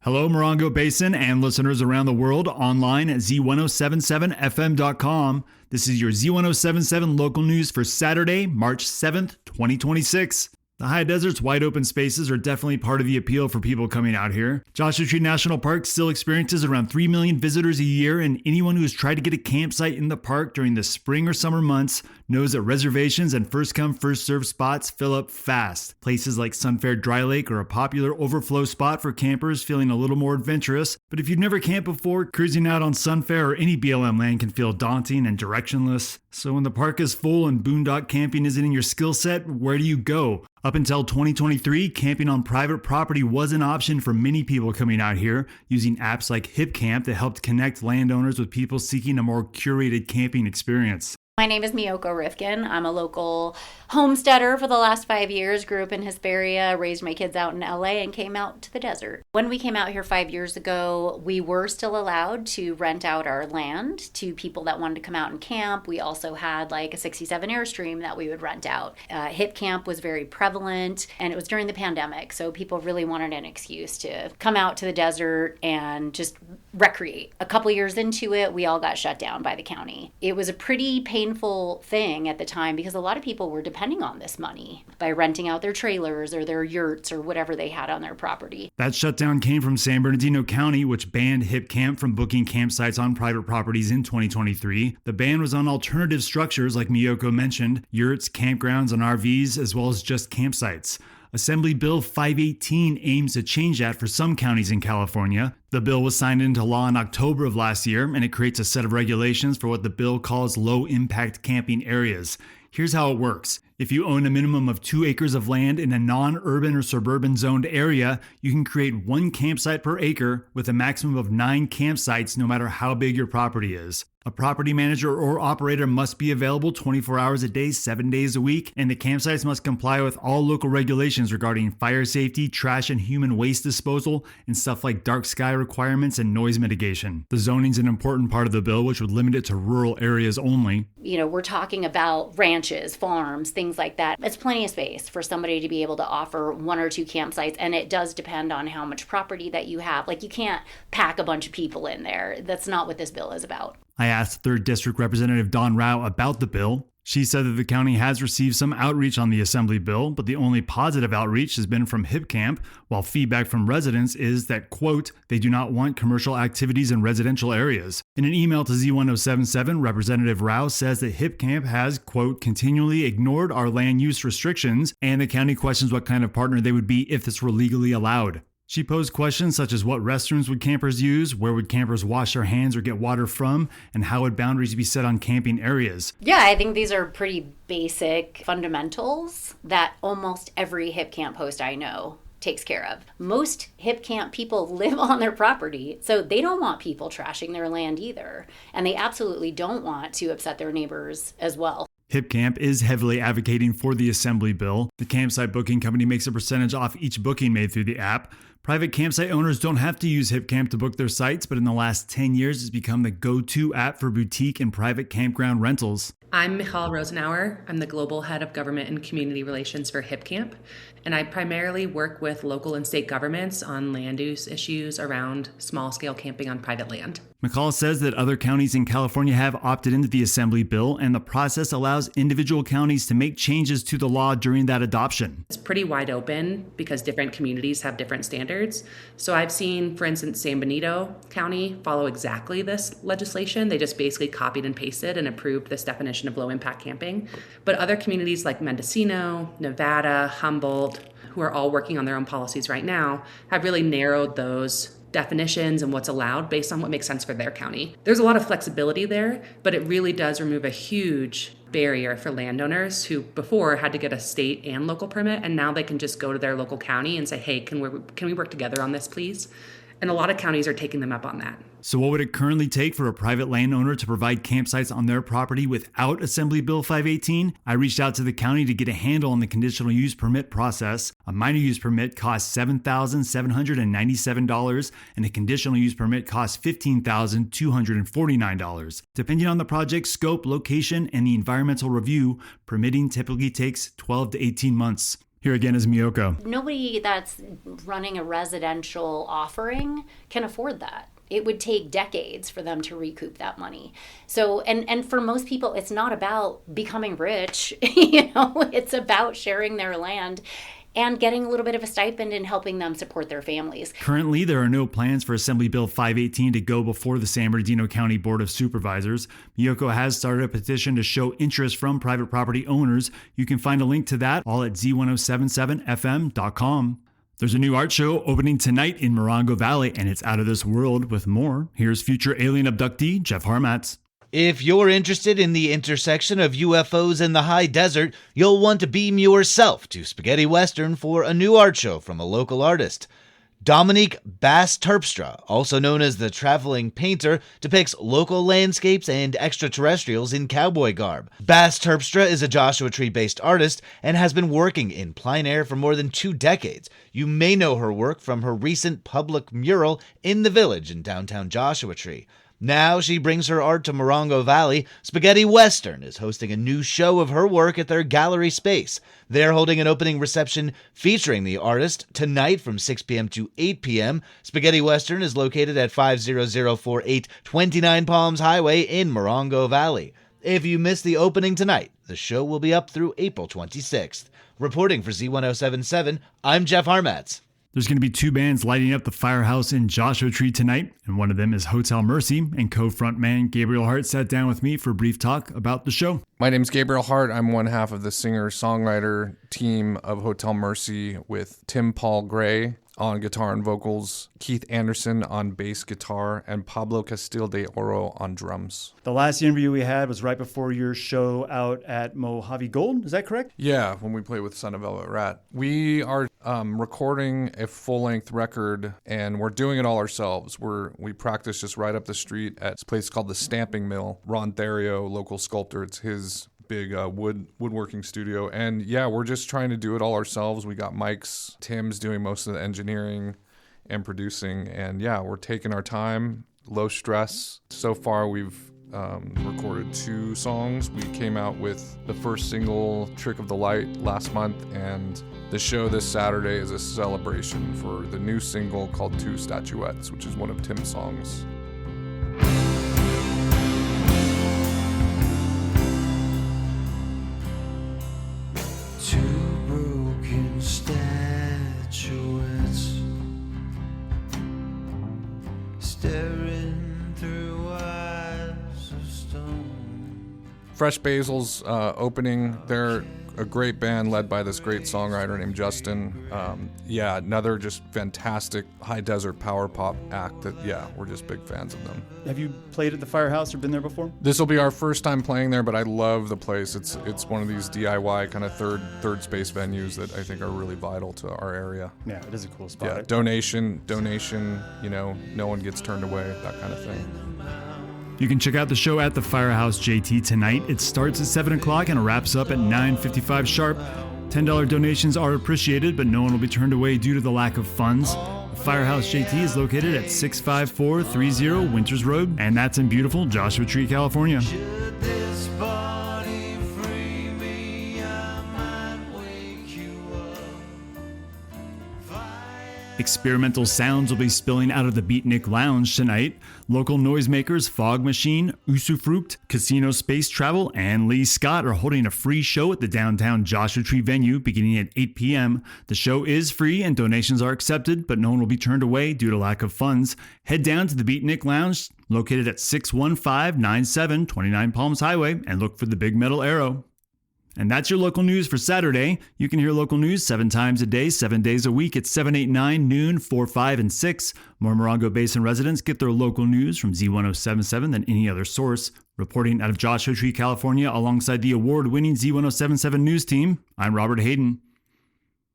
Hello, Morongo Basin and listeners around the world online at Z107.7 FM.com. This is your Z107.7 Local news for Saturday, March 7th, 2026. The high desert's wide open spaces are definitely part of the appeal for people coming out here. Joshua Tree National Park still experiences around 3 million visitors a year, and anyone who has tried to get a campsite in the park during the spring or summer months knows that reservations and first-come, first-served spots fill up fast. Places like Sunfair Dry Lake are a popular overflow spot for campers feeling a little more adventurous, but if you've never camped before, cruising out on Sunfair or any BLM land can feel daunting and directionless. So when the park is full and boondock camping isn't in your skill set, where do you go? Up until 2023, camping on private property was an option for many people coming out here, using apps like HipCamp that helped connect landowners with people seeking a more curated camping experience. My name is Miyoko Rifkin. I'm a local homesteader for the last 5 years, grew up in Hesperia, raised my kids out in LA, and came out to the desert. When we came out here 5 years ago, we were still allowed to rent out our land to people that wanted to come out and camp. We also had like a 67 Airstream that we would rent out. Hip camp was very prevalent, and it was during the pandemic, so people really wanted an excuse to come out to the desert and just recreate. A couple years into it, we all got shut down by the county. It was a pretty painful thing at the time because a lot of people were depending on this money by renting out their trailers or their yurts or whatever they had on their property. That shutdown came from San Bernardino County, which banned Hip Camp from booking campsites on private properties in 2023. The ban was on alternative structures like Miyoko mentioned, yurts, campgrounds, and RVs, as well as just campsites. Assembly Bill 518 aims to change that for some counties in California. The bill was signed into law in October of last year, and it creates a set of regulations for what the bill calls low-impact camping areas. Here's how it works. If you own a minimum of 2 acres of land in a non-urban or suburban zoned area, you can create 1 campsite per acre with a maximum of 9 campsites no matter how big your property is. A property manager or operator must be available 24 hours a day, 7 days a week, and the campsites must comply with all local regulations regarding fire safety, trash and human waste disposal, and stuff like dark sky requirements and noise mitigation. The zoning's an important part of the bill, which would limit it to rural areas only. We're talking about ranches, farms, things like that. It's plenty of space for somebody to be able to offer 1 or 2 campsites, and it does depend on how much property that you have. Like, you can't pack a bunch of people in there. That's not what this bill is about. I asked 3rd District Representative Dawn Rao about the bill. She said that the county has received some outreach on the Assembly bill, but the only positive outreach has been from Hip Camp, while feedback from residents is that, quote, they do not want commercial activities in residential areas. In an email to Z107.7, Representative Rao says that Hip Camp has, quote, continually ignored our land use restrictions, and the county questions what kind of partner they would be if this were legally allowed. She posed questions such as what restrooms would campers use, where would campers wash their hands or get water from, and how would boundaries be set on camping areas. Yeah, I think these are pretty basic fundamentals that almost every Hip Camp host I know takes care of. Most Hip Camp people live on their property, so they don't want people trashing their land either. And they absolutely don't want to upset their neighbors as well. Hip Camp is heavily advocating for the Assembly bill. The campsite booking company makes a percentage off each booking made through the app. Private campsite owners don't have to use Hip Camp to book their sites, but in the last 10 years, it's become the go-to app for boutique and private campground rentals. I'm Michal Rosenauer. I'm the Global Head of Government and Community Relations for Hip Camp, and I primarily work with local and state governments on land use issues around small-scale camping on private land. McCall says that other counties in California have opted into the Assembly bill, and the process allows individual counties to make changes to the law during that adoption. It's pretty wide open because different communities have different standards. So I've seen, for instance, San Benito County follow exactly this legislation. They just basically copied and pasted and approved this definition of low-impact camping. But other communities like Mendocino, Nevada, Humboldt, who are all working on their own policies right now, have really narrowed those definitions and what's allowed based on what makes sense for their county. There's a lot of flexibility there, but it really does remove a huge barrier for landowners who before had to get a state and local permit, and now they can just go to their local county and say, hey, can we work together on this, please? And a lot of counties are taking them up on that. So what would it currently take for a private landowner to provide campsites on their property without Assembly Bill 518? I reached out to the county to get a handle on the conditional use permit process. A minor use permit costs $7,797 and a conditional use permit costs $15,249. Depending on the project scope, location, and the environmental review, permitting typically takes 12 to 18 months. Here again is Miyoko. Nobody that's running a residential offering can afford that. It would take decades for them to recoup that money. So, and for most people, it's not about becoming rich, it's about sharing their land and getting a little bit of a stipend and helping them support their families. Currently, there are no plans for Assembly Bill 518 to go before the San Bernardino County Board of Supervisors. Miyoko has started a petition to show interest from private property owners. You can find a link to that all at Z107.7 FM.com. There's a new art show opening tonight in Morongo Valley, and it's out of this world. With more, here's future alien abductee Jeff Harmatz. If you're interested in the intersection of UFOs and the high desert, you'll want to beam yourself to Spaghetti Western for a new art show from a local artist. Dominique Bass-Terpstra, also known as the Traveling Painter, depicts local landscapes and extraterrestrials in cowboy garb. Bass-Terpstra is a Joshua Tree-based artist and has been working in plein air for more than 2 decades. You may know her work from her recent public mural in the village in downtown Joshua Tree. Now she brings her art to Morongo Valley. Spaghetti Western is hosting a new show of her work at their gallery space. They're holding an opening reception featuring the artist tonight from 6 p.m. to 8 p.m. Spaghetti Western is located at 50048 29 Palms Highway in Morongo Valley. If you miss the opening tonight, the show will be up through April 26th. Reporting for Z107.7, I'm Jeff Harmatz. There's going to be 2 bands lighting up the firehouse in Joshua Tree tonight, and one of them is Hotel Mercy, and co-frontman Gabriel Hart sat down with me for a brief talk about the show. My name's Gabriel Hart. I'm one half of the singer-songwriter team of Hotel Mercy with Tim Paul Gray on guitar and vocals, Keith Anderson on bass guitar, and Pablo Castillo de Oro on drums. The last interview we had was right before your show out at Mojave Gold. Is that correct? Yeah, when we play with Son of Velvet Rat. We are recording a full-length record, and we're doing it all ourselves. We practice just right up the street at this place called the Stamping Mill. Ron Therio, local sculptor, it's his big woodworking studio. And yeah, we're just trying to do it all ourselves. We got mics. Tim's doing most of the engineering and producing. And yeah, we're taking our time, low stress. So far, we've recorded 2 songs. We came out with the first single, Trick of the Light, last month. And the show this Saturday is a celebration for the new single called Two Statuettes, which is one of Tim's songs. Fresh Basil's opening. They're a great band led by this great songwriter named Justin. Another just fantastic high desert power pop act that, we're just big fans of them. Have you played at the firehouse or been there before? This will be our first time playing there, but I love the place. It's one of these DIY kind of third space venues that I think are really vital to our area. Yeah, it is a cool spot. Yeah, donation, no one gets turned away, that kind of thing. You can check out the show at the Firehouse JT tonight. It starts at 7 o'clock and wraps up at 9:55 sharp. $10 donations are appreciated, but no one will be turned away due to the lack of funds. The Firehouse JT is located at 65430 Winters Road, and that's in beautiful Joshua Tree, California. Experimental sounds will be spilling out of the Beatnik Lounge tonight. Local noisemakers Fog Machine, Usufruct, Casino Space Travel, and Lee Scott are holding a free show at the downtown Joshua Tree venue beginning at 8 p.m. The show is free and donations are accepted, but no one will be turned away due to lack of funds. Head down to the Beatnik Lounge, located at 61597 29 Palms Highway, and look for the big metal arrow. And that's your local news for Saturday. You can hear local news 7 times a day, 7 days a week at 7, 8, 9, noon, 4, 5, and 6. More Morongo Basin residents get their local news from Z107.7 than any other source. Reporting out of Joshua Tree, California, alongside the award-winning Z107.7 News team, I'm Robert Hayden.